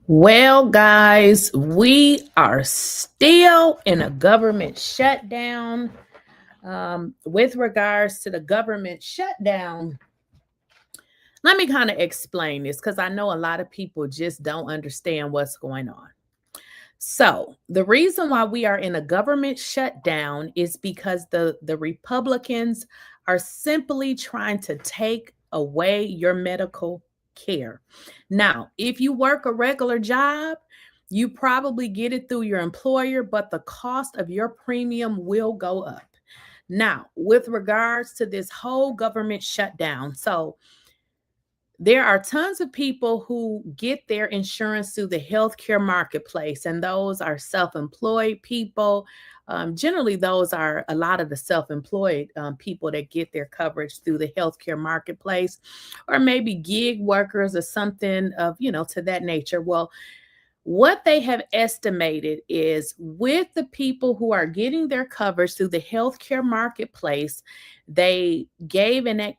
Well, guys, we are still in a government shutdown. With regards to the government shutdown, let me kind of explain this because I know a lot of people just don't understand what's going on. So, the reason why we are in a government shutdown is because the Republicans are simply trying to take away your medical care. Now, if you work a regular job, you probably get it through your employer, but the cost of your premium will go up. Now, with regards to this whole government shutdown, so there are tons of people who get their insurance through the healthcare marketplace, and those are self employed people. Generally, those are a lot of the self employed people that get their coverage through the healthcare marketplace, or maybe gig workers or something of, to that nature. Well, what they have estimated is with the people who are getting their coverage through the healthcare marketplace, they gave an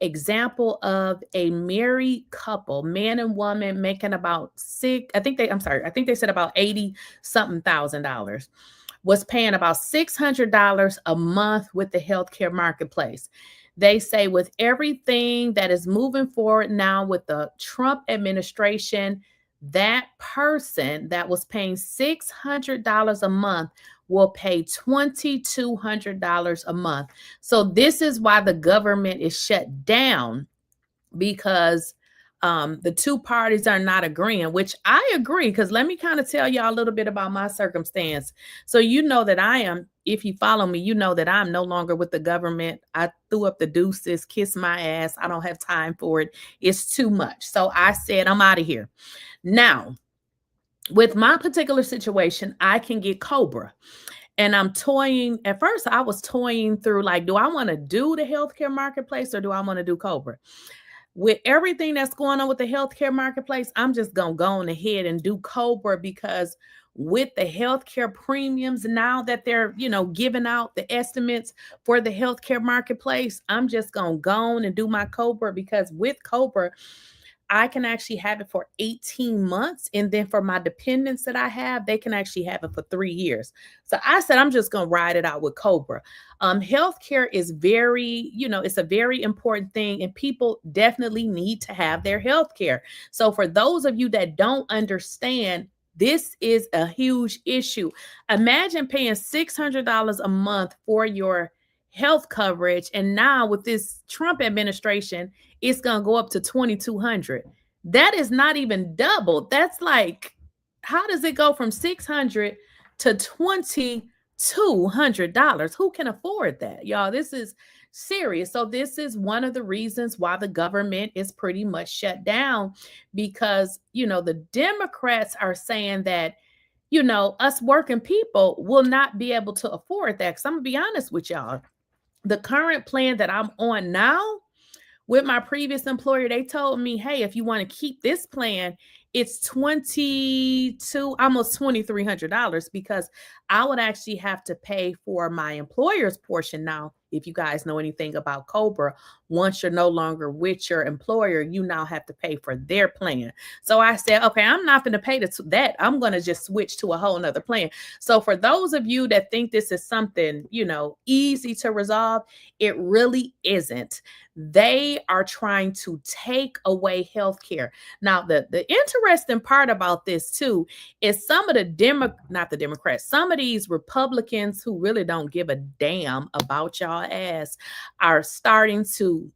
example of a married couple, man and woman, making about I think they said about 80 something $1,000, was paying about $600 a month with the healthcare marketplace. They say with everything that is moving forward now with the Trump administration, that person that was paying $600 a month will pay $2,200 a month. So this is why the government is shut down, because the two parties are not agreeing, which I agree. Because let me kind of tell y'all a little bit about my circumstance. So you know that I am, if you follow me, you know that I'm no longer with the government. I threw up the deuces, kiss my ass. I don't have time for it. It's too much. So I said, I'm out of here. Now, with my particular situation, I can get COBRA. And I'm toying. At first, I was toying through like, do I want to do the healthcare marketplace or do I want to do COBRA? With everything that's going on with the healthcare marketplace, I'm just going to go on ahead and do COBRA, because with the healthcare premiums now that they're, giving out the estimates for the healthcare marketplace, I'm just going to go on and do my COBRA, because with COBRA, I can actually have it for 18 months. And then for my dependents that I have, they can actually have it for 3 years. So I said, I'm just going to ride it out with COBRA. Healthcare is very, it's a very important thing, and people definitely need to have their healthcare. So for those of you that don't understand, this is a huge issue. Imagine paying $600 a month for your health coverage. And now with this Trump administration, it's going to go up to 2,200. That is not even double. That's like, how does it go from 600 to $2,200? Who can afford that? Y'all, this is serious. So this is one of the reasons why the government is pretty much shut down, because, the Democrats are saying that, us working people will not be able to afford that. Cause I'm gonna be honest with y'all. The current plan that I'm on now with my previous employer, they told me, hey, if you want to keep this plan, it's almost $2,300, because I would actually have to pay for my employer's portion now. If you guys know anything about COBRA, once you're no longer with your employer, you now have to pay for their plan. So I said, okay, I'm not going to pay that. I'm going to just switch to a whole nother plan. So for those of you that think this is something, easy to resolve, it really isn't. They are trying to take away health care. Now, the interesting part about this too is some of not the Democrats, some of these Republicans who really don't give a damn about y'all ass are starting to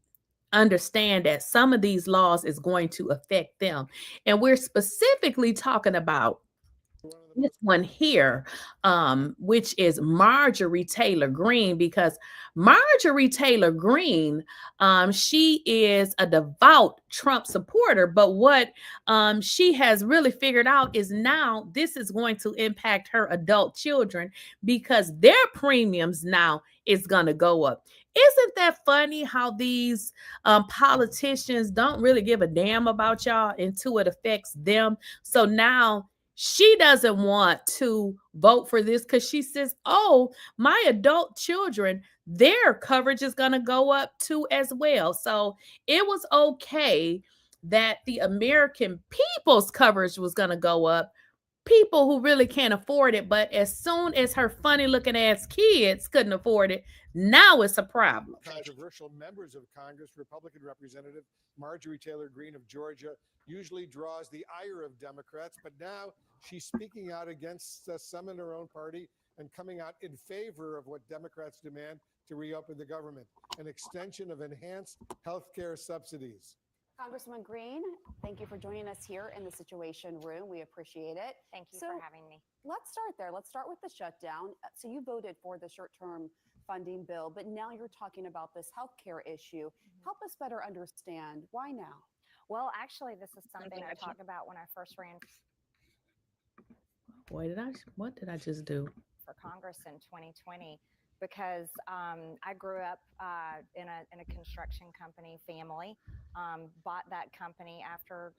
understand that some of these laws is going to affect them. And we're specifically talking about this one here, which is Marjorie Taylor Greene, because Marjorie Taylor Greene, she is a devout Trump supporter, but what she has really figured out is now this is going to impact her adult children, because their premiums now is going to go up. Isn't that funny how these politicians don't really give a damn about y'all until it affects them? So now she doesn't want to vote for this because she says, oh, my adult children, their coverage is going to go up too as well. So it was okay that the American people's coverage was going to go up. People who really can't afford it, but as soon as her funny looking ass kids couldn't afford it, now it's a problem. Controversial members of Congress, Republican Representative Marjorie Taylor Greene of Georgia usually draws the ire of Democrats, but now she's speaking out against some in her own party and coming out in favor of what Democrats demand to reopen the government, an extension of enhanced health care subsidies. Congresswoman Greene, thank you for joining us here in the Situation Room. We appreciate it. Thank you for having me. Let's start there. Let's start with the shutdown. So you voted for the short-term funding bill, but now you're talking about this healthcare issue. Help us better understand why now. Well, actually, this is something I talked about when I first ran What did I just do? For Congress in 2020, because I grew up in a construction company family, bought that company after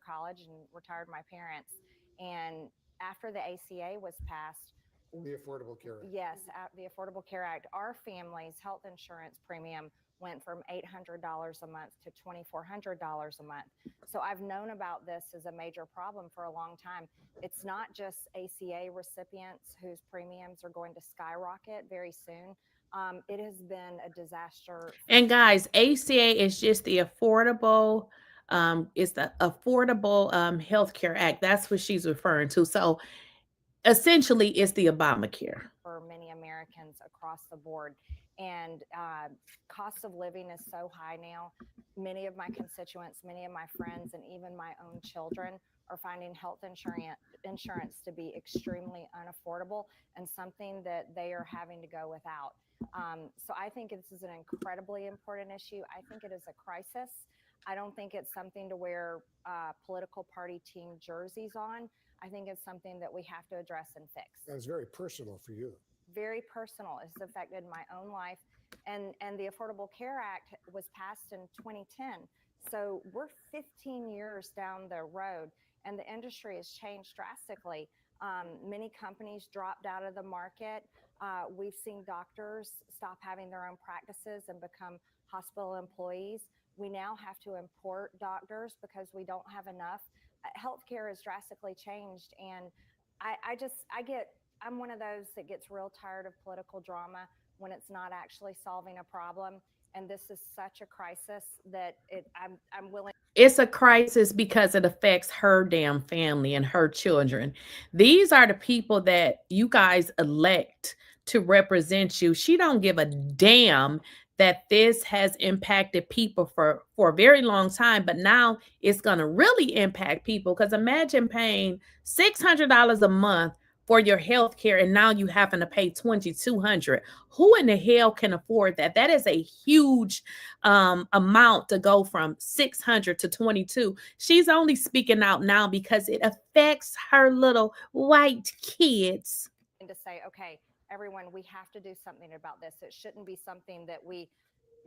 college and retired my parents. And after the ACA was passed, the Affordable Care Act. Yes, the Affordable Care Act, our family's health insurance premium went from $800 a month to $2,400 a month. So I've known about this as a major problem for a long time. It's not just ACA recipients whose premiums are going to skyrocket very soon. It has been a disaster. And guys, ACA is just the Affordable Healthcare Act. That's what she's referring to. So essentially, it's the Obamacare for many Americans across the board. And cost of living is so high now. Many of my constituents, many of my friends, and even my own children are finding health insurance to be extremely unaffordable and something that they are having to go without. So I think this is an incredibly important issue. I think it is a crisis. I don't think it's something to wear political party team jerseys on. I think it's something that we have to address and fix. That's very personal for you. Very personal. It's affected my own life. And the Affordable Care Act was passed in 2010. So we're 15 years down the road and the industry has changed drastically. Many companies dropped out of the market. We've seen doctors stop having their own practices and become hospital employees. We now have to import doctors because we don't have enough. Healthcare has drastically changed. And I'm one of those that gets real tired of political drama when it's not actually solving a problem. And this is such a crisis that I'm willing. It's a crisis because it affects her damn family and her children. These are the people that you guys elect to represent you. She don't give a damn that this has impacted people for a very long time, but now it's going to really impact people, because imagine paying $600 a month for your health care, and now you having to pay $2,200. Who in the hell can afford that? That is a huge amount to go from $600 to $22. She's only speaking out now because it affects her little white kids. And to say, okay, everyone, we have to do something about this. It shouldn't be something that we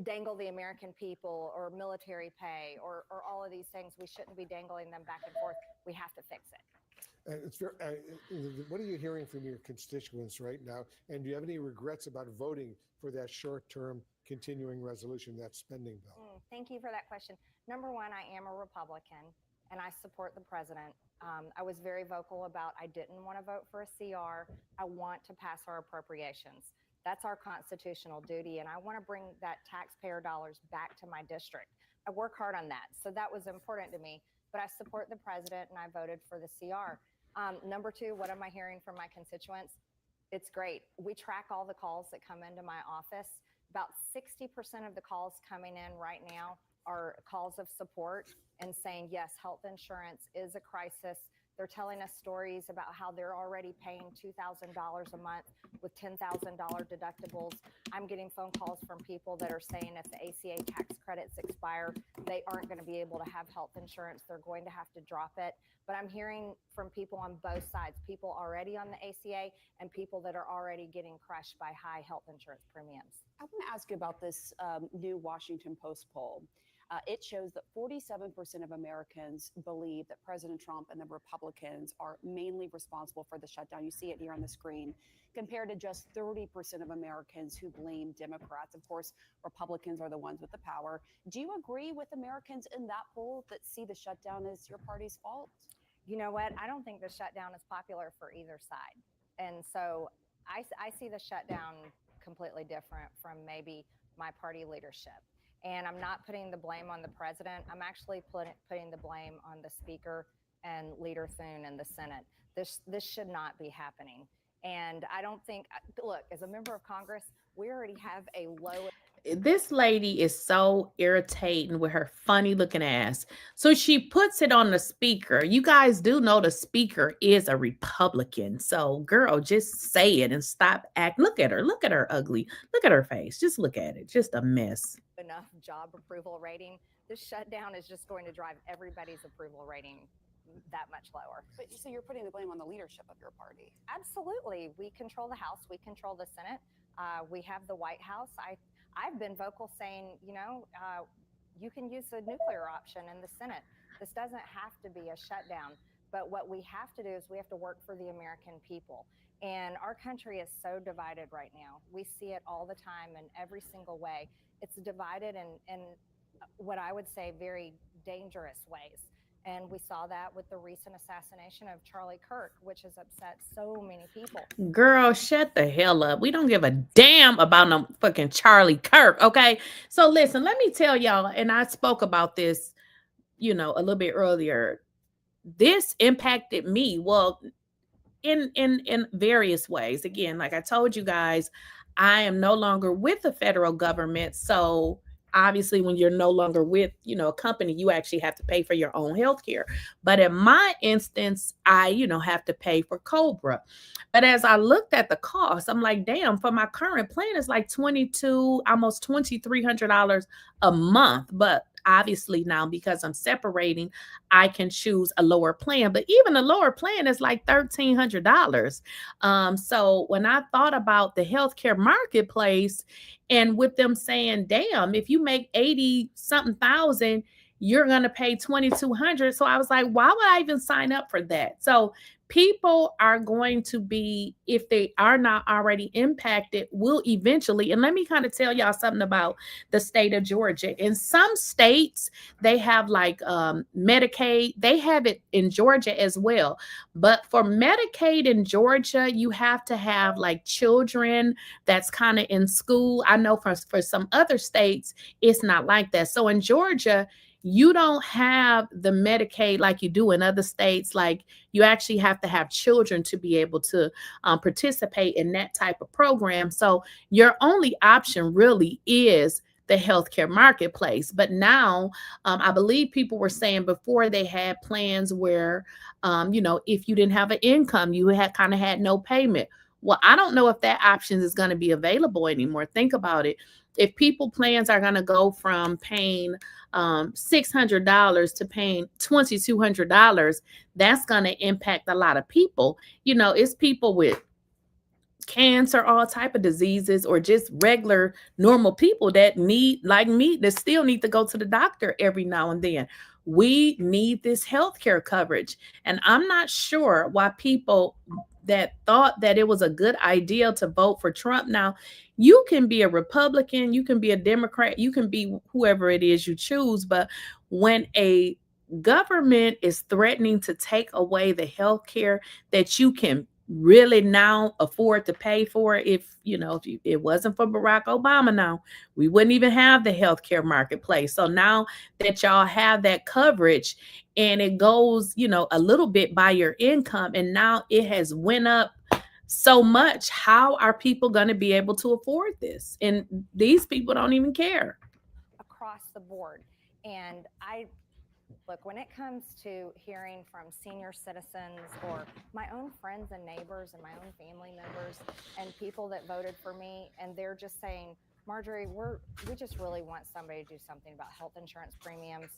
dangle the American people or military pay or all of these things. We shouldn't be dangling them back and forth. We have to fix it. What are you hearing from your constituents right now? And do you have any regrets about voting for that short-term continuing resolution, that spending bill? Thank you for that question. Number one, I am a Republican and I support the president. I was very vocal about I didn't want to vote for a CR. I want to pass our appropriations. That's our constitutional duty. And I want to bring that taxpayer dollars back to my district. I work hard on that. So that was important to me. But I support the president and I voted for the CR. Number two, what am I hearing from my constituents? It's great. We track all the calls that come into my office. About 60% of the calls coming in right now are calls of support and saying, yes, health insurance is a crisis. They're telling us stories about how they're already paying $2,000 a month with $10,000 deductibles. I'm getting phone calls from people that are saying if the ACA tax credits expire, they aren't going to be able to have health insurance. They're going to have to drop it. But I'm hearing from people on both sides, people already on the ACA and people that are already getting crushed by high health insurance premiums. I want to ask you about this new Washington Post poll. It shows that 47% of Americans believe that President Trump and the Republicans are mainly responsible for the shutdown. You see it here on the screen, compared to just 30% of Americans who blame Democrats. Of course, Republicans are the ones with the power. Do you agree with Americans in that poll that see the shutdown as your party's fault? You know what? I don't think the shutdown is popular for either side. And so I see the shutdown completely different from maybe my party leadership. And I'm not putting the blame on the president. I'm actually putting the blame on the speaker and Leader Thune in the Senate. This should not be happening. And I don't think, look, as a member of Congress, we already have a low. This lady is so irritating with her funny looking ass. So she puts it on the speaker. You guys do know the speaker is a Republican. So girl, just say it and stop acting. Look at her ugly. Look at her face. Just look at it. Just a mess. Enough job approval rating. This shutdown is just going to drive everybody's approval rating that much lower. But so you're putting the blame on the leadership of your party. Absolutely. We control the House. We control the Senate. We have the White House. I've been vocal saying, you can use the nuclear option in the Senate. This doesn't have to be a shutdown. But what we have to do is we have to work for the American people. And our country is so divided right now. We see it all the time in every single way. It's divided in what I would say very dangerous ways. And we saw that with the recent assassination of Charlie Kirk, which has upset so many people. Girl, shut the hell up. We don't give a damn about no fucking Charlie Kirk, okay? So listen, let me tell y'all, and I spoke about this, a little bit earlier. This impacted me, well, in various ways. Again, like I told you guys, I am no longer with the federal government, so obviously when you're no longer with a company, you actually have to pay for your own health care. But in my instance, I have to pay for Cobra. But as I looked at the cost, I'm like, damn, for my current plan it's like almost $2,300 a month. But obviously now, because I'm separating, I can choose a lower plan. But even a lower plan is like $1,300. So when I thought about the healthcare marketplace, and with them saying, damn, if you make 80 something thousand, you're going to pay 2,200. So I was like, why would I even sign up for that? So people are going to be, if they are not already impacted, will eventually. And let me kind of tell y'all something about the state of Georgia. In some states, they have like Medicaid. They have it in Georgia as well. But for Medicaid in Georgia, you have to have like children that's kind of in school. I know for some other states, it's not like that. So in Georgia, you don't have the Medicaid like you do in other states. Like you actually have to have children to be able to participate in that type of program. So your only option really is the healthcare marketplace. But now I believe people were saying before they had plans where, if you didn't have an income, you had no payment. Well, I don't know if that option is going to be available anymore. Think about it. If people plans are going to go from paying $600 to paying $2,200, that's going to impact a lot of people. It's people with cancer, all type of diseases, or just regular normal people that need, like me, that still need to go to the doctor every now and then. We need this healthcare coverage. And I'm not sure why people that thought that it was a good idea to vote for Trump. Now, you can be a Republican, you can be a Democrat, you can be whoever it is you choose. But when a government is threatening to take away the health care that you can really now afford to pay for, if it wasn't for Barack Obama, now we wouldn't even have the healthcare marketplace. So now that y'all have that coverage, and it goes a little bit by your income, and now it has went up so much, how are people going to be able to afford this? And these people don't even care. Across the board. And look, when it comes to hearing from senior citizens or my own friends and neighbors and my own family members and people that voted for me, and they're just saying, Marjorie, we just really want somebody to do something about health insurance premiums.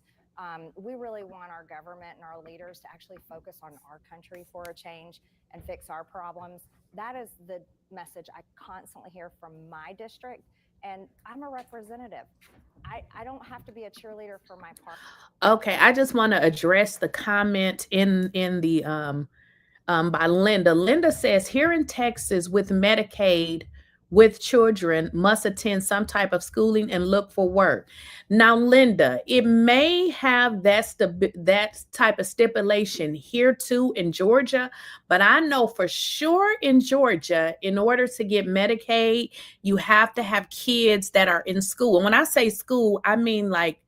We really want our government and our leaders to actually focus on our country for a change and fix our problems. That is the message I constantly hear from my district. And I'm a representative. I don't have to be a cheerleader for my party. Okay, I just want to address the comment in the by Linda. Linda says, here in Texas, with Medicaid, with children must attend some type of schooling and look for work. Now, Linda, it may have that type of stipulation here too in Georgia, but I know for sure in Georgia, in order to get Medicaid, you have to have kids that are in school. And when I say school, I mean like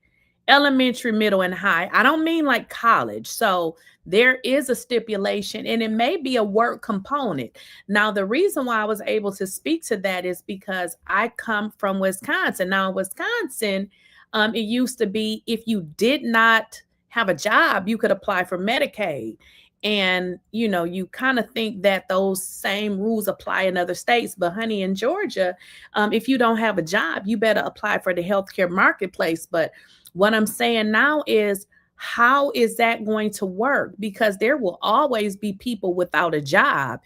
elementary, middle, and high. I don't mean like college. So there is a stipulation, and it may be a work component. Now, the reason why I was able to speak to that is because I come from Wisconsin. Now, in Wisconsin, it used to be if you did not have a job, you could apply for Medicaid. And, you kind of think that those same rules apply in other states. But, honey, in Georgia, if you don't have a job, you better apply for the healthcare marketplace. But what I'm saying now is, how is that going to work? Because there will always be people without a job.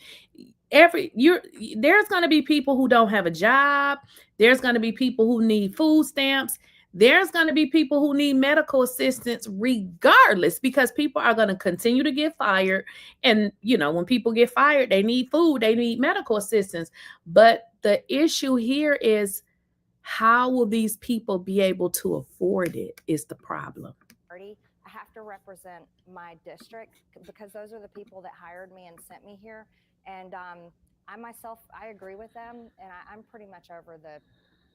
There's going to be people who don't have a job. There's going to be people who need food stamps. There's going to be people who need medical assistance regardless, because people are going to continue to get fired. And, when people get fired, they need food, they need medical assistance. But the issue here is, how will these people be able to afford it is the problem. I have to represent my district because those are the people that hired me and sent me here. And I myself, I agree with them. And I'm pretty much over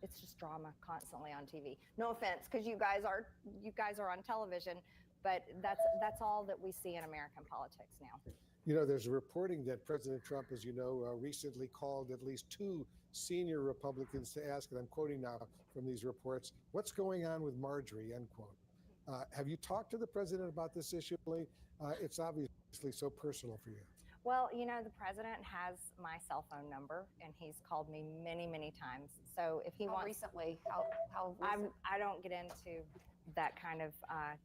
it's just drama constantly on TV. No offense, because you guys are on television, but that's all that we see in American politics now. There's a reporting that President Trump, as you know, recently called at least 2 senior Republicans to ask, and I'm quoting now from these reports, what's going on with Marjorie, end quote. Have you talked to the president about this issue? It's obviously so personal for you. Well, the president has my cell phone number, and he's called me many, many times. So if he wants recently, how recent? I don't get into that kind of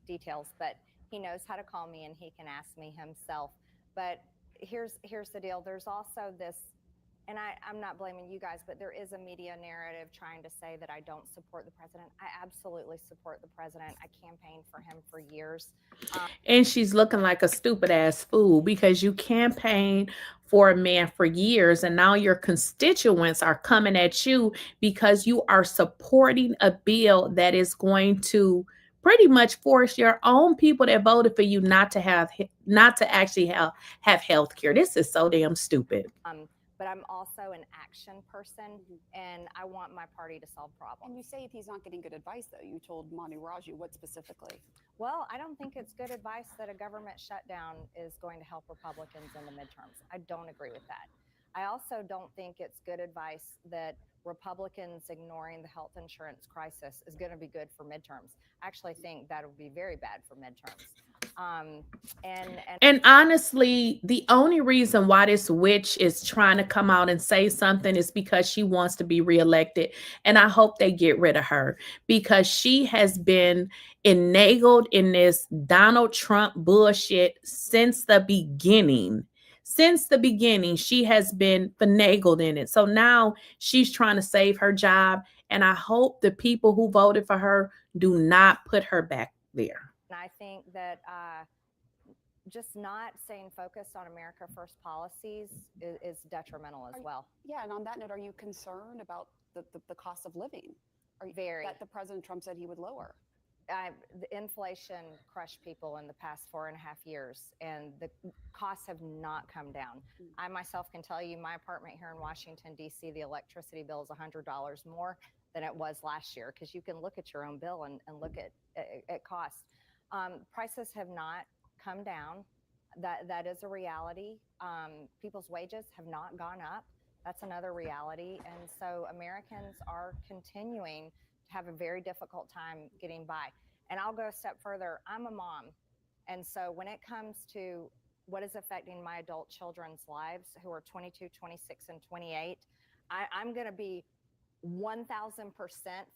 details, but he knows how to call me, and he can ask me himself. But here's the deal. There's also this, and I'm not blaming you guys, but there is a media narrative trying to say that I don't support the president. I absolutely support the president. I campaigned for him for years. And she's looking like a stupid ass fool because you campaigned for a man for years, and now your constituents are coming at you because you are supporting a bill that is going to pretty much force your own people that voted for you not to actually have health care. This is so damn stupid. But I'm also an action person, and I want my party to solve problems. And you say if he's not getting good advice, though. You told Manu Raju, what specifically? Well, I don't think it's good advice that a government shutdown is going to help Republicans in the midterms. I don't agree with that. I also don't think it's good advice that Republicans ignoring the health insurance crisis is going to be good for midterms. I actually think that would be very bad for midterms. And honestly, the only reason why this witch is trying to come out and say something is because she wants to be reelected. And I hope they get rid of her, because she has been enabled in this Donald Trump bullshit since the beginning. Since the beginning, she has been finagled in it. So now she's trying to save her job. And I hope the people who voted for her do not put her back there. And I think that just not staying focused on America First policies is detrimental as well. Yeah, and on that note, are you concerned about the cost of living? Very. That the President Trump said he would lower? The inflation crushed people in the past 4.5 years, and the costs have not come down. I myself can tell you my apartment here in Washington, D.C., the electricity bill is $100 more than it was last year, because you can look at your own bill and look at costs. Prices have not come down. That is a reality. People's wages have not gone up. That's another reality. And so Americans are continuing to have a very difficult time getting by. And I'll go a step further. I'm a mom. And so when it comes to what is affecting my adult children's lives, who are 22, 26, and 28, I'm going to be 1,000%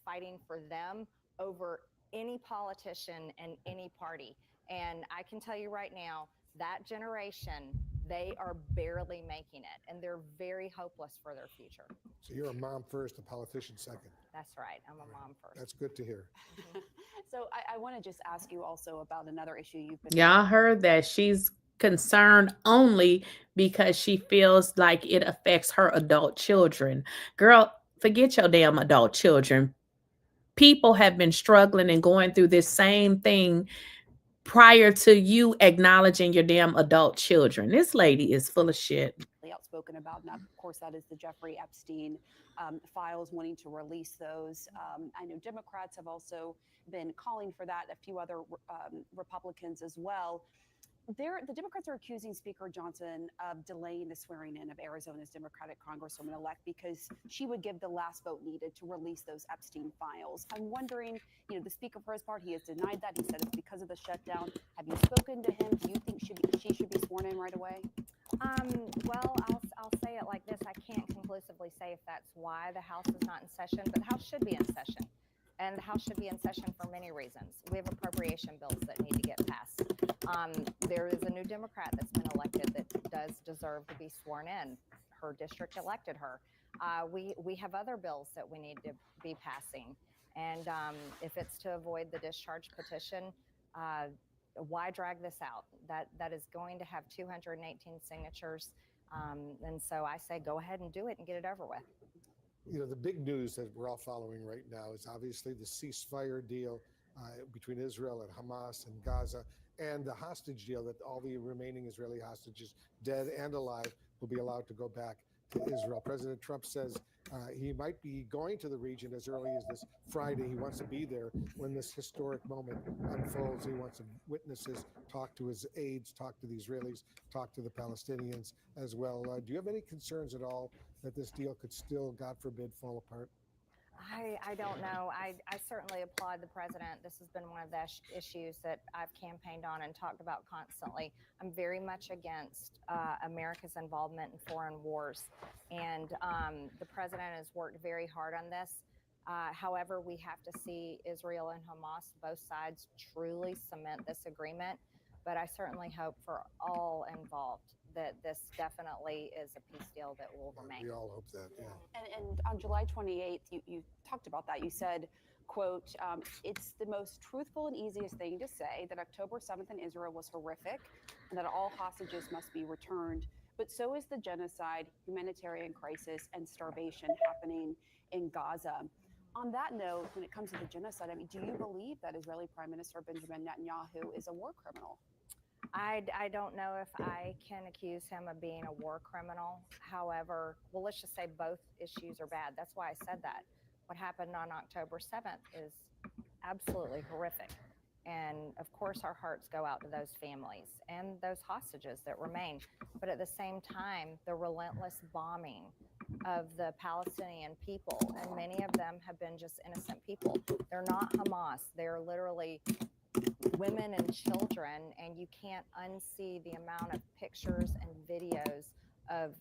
fighting for them over any politician and any party. And I can tell you right now, that generation They are barely making it, and they're very hopeless for their future. So you're a mom first, a politician second. That's right. I'm a mom first. That's good to hear. So I want to just ask you also about another issue you've been. Y'all heard that she's concerned only because she feels like it affects her adult children. Girl, forget your damn adult children. People have been struggling and going through this same thing prior to you acknowledging your damn adult children. This lady is full of shit. Outspoken about, and of course that is the Jeffrey Epstein files, wanting to release those. I know Democrats have also been calling for that, a few other Republicans as well. The Democrats are accusing Speaker Johnson of delaying the swearing in of Arizona's Democratic Congresswoman-elect because she would give the last vote needed to release those Epstein files. I'm wondering, the Speaker, for his part, he has denied that. He said it's because of the shutdown. Have you spoken to him? Do you think she should be sworn in right away? Well, I'll say it like this. I can't conclusively say if that's why the House is not in session, but the House should be in session. And the House should be in session for many reasons. We have appropriation bills that need to get passed. There is a new Democrat that's been elected that does deserve to be sworn in. Her district elected her. We have other bills that we need to be passing. And if it's to avoid the discharge petition, why drag this out? That is going to have 218 signatures. And so I say go ahead and do it and get it over with. The big news that we're all following right now is obviously the ceasefire deal between Israel and Hamas and Gaza, and the hostage deal that all the remaining Israeli hostages, dead and alive, will be allowed to go back to Israel. President Trump says he might be going to the region as early as this Friday. He wants to be there when this historic moment unfolds. He wants to witness this, talk to his aides, talk to the Israelis, talk to the Palestinians as well. Do you have any concerns at all that this deal could still, God forbid, fall apart? I don't know. I certainly applaud the president. This has been one of the issues that I've campaigned on and talked about constantly. I'm very much against America's involvement in foreign wars. And the president has worked very hard on this. However, we have to see Israel and Hamas, both sides, truly cement this agreement. But I certainly hope for all involved that this definitely is a peace deal that will remain. We all hope that, yeah. And on July 28th, you talked about that. You said, quote, it's the most truthful and easiest thing to say that October 7th in Israel was horrific and that all hostages must be returned. But so is the genocide, humanitarian crisis, and starvation happening in Gaza. On that note, when it comes to the genocide, do you believe that Israeli Prime Minister Benjamin Netanyahu is a war criminal? I don't know if I can accuse him of being a war criminal. However, well, let's just say both issues are bad. That's why I said that. What happened on October 7th is absolutely horrific. And of course, our hearts go out to those families and those hostages that remain. But at the same time, the relentless bombing of the Palestinian people, and many of them have been just innocent people. They're not Hamas. They're literally women and children, and you can't unsee the amount of pictures and videos of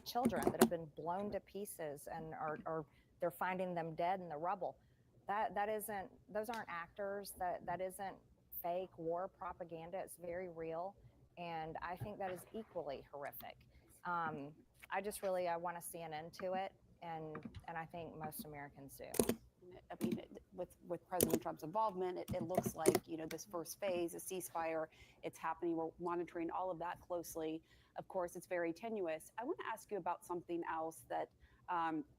children that have been blown to pieces and are they're finding them dead in the rubble. That isn't, those aren't actors. That isn't fake war propaganda. It's very real, and I think that is equally horrific. I want to see an end to it, and I think most Americans do. With President Trump's involvement, it looks like, this first phase, a ceasefire, it's happening. We're monitoring all of that closely. Of course, it's very tenuous. I want to ask you about something else that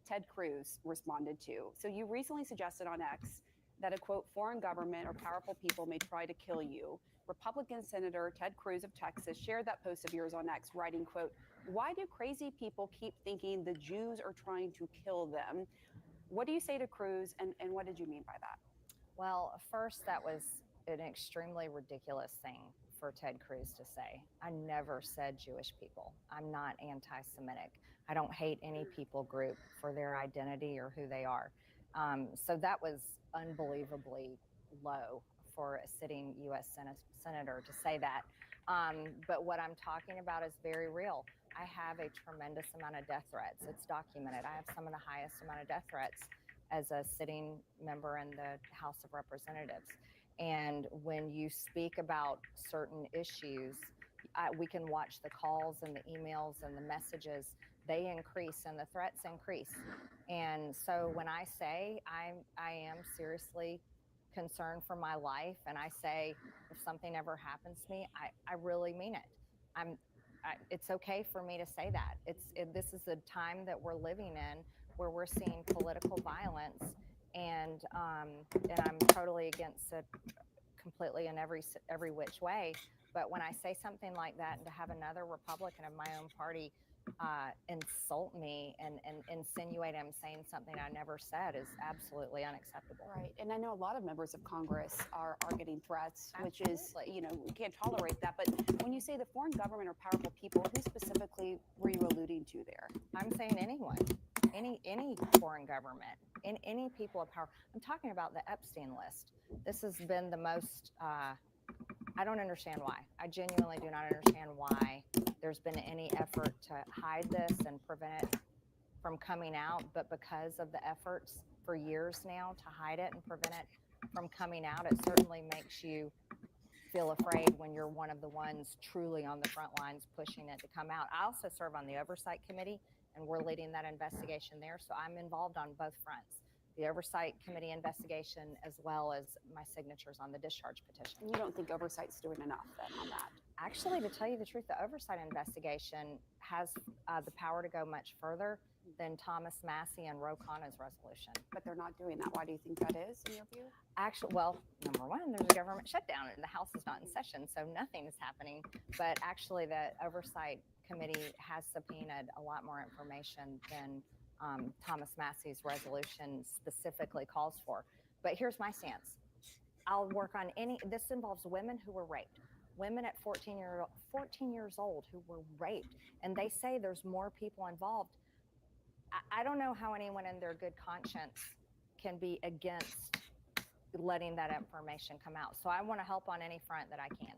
Ted Cruz responded to. So you recently suggested on X that a, quote, foreign government or powerful people may try to kill you. Republican Senator Ted Cruz of Texas shared that post of yours on X, writing, quote, why do crazy people keep thinking the Jews are trying to kill them? What do you say to Cruz, and what did you mean by that? Well, first, that was an extremely ridiculous thing for Ted Cruz to say. I never said Jewish people. I'm not anti-Semitic. I don't hate any people group for their identity or who they are. So that was unbelievably low for a sitting U.S. senator to say that. But what I'm talking about is very real. I have a tremendous amount of death threats. It's documented. I have some of the highest amount of death threats as a sitting member in the House of Representatives. And when you speak about certain issues, we can watch the calls and the emails and the messages. They increase and the threats increase. And so when I say I am seriously concerned for my life, and I say if something ever happens to me, I really mean it. It's okay for me to say that. This is a time that we're living in where we're seeing political violence, and I'm totally against it completely in every which way. But when I say something like that, and to have another Republican of my own party insult me and insinuate I'm saying something I never said is absolutely unacceptable. Right. And I know a lot of members of Congress are getting threats, which is, we can't tolerate that. But when you say the foreign government or powerful people, who specifically were you alluding to there? I'm saying anyone, any foreign government, any people of power. I'm talking about the Epstein list. This has been the most, I don't understand why. I genuinely do not understand why there's been any effort to hide this and prevent it from coming out. But because of the efforts for years now to hide it and prevent it from coming out, it certainly makes you feel afraid when you're one of the ones truly on the front lines pushing it to come out. I also serve on the Oversight Committee, and we're leading that investigation there. So I'm involved on both fronts. The Oversight Committee investigation, as well as my signatures on the discharge petition. And you don't think Oversight's doing enough then on that? Actually, to tell you the truth, the Oversight investigation has the power to go much further than Thomas Massey and Ro Khanna's resolution. But they're not doing that. Why do you think that is, in your view? Actually, well, number one, there's a government shutdown and the House is not in session, so nothing is happening. But actually, the Oversight Committee has subpoenaed a lot more information than Thomas Massey's resolution specifically calls for. But here's my stance. I'll work on this involves women who were raped, women at 14 years old who were raped, and they say there's more people involved. I don't know how anyone in their good conscience can be against letting that information come out. So I want to help on any front that I can.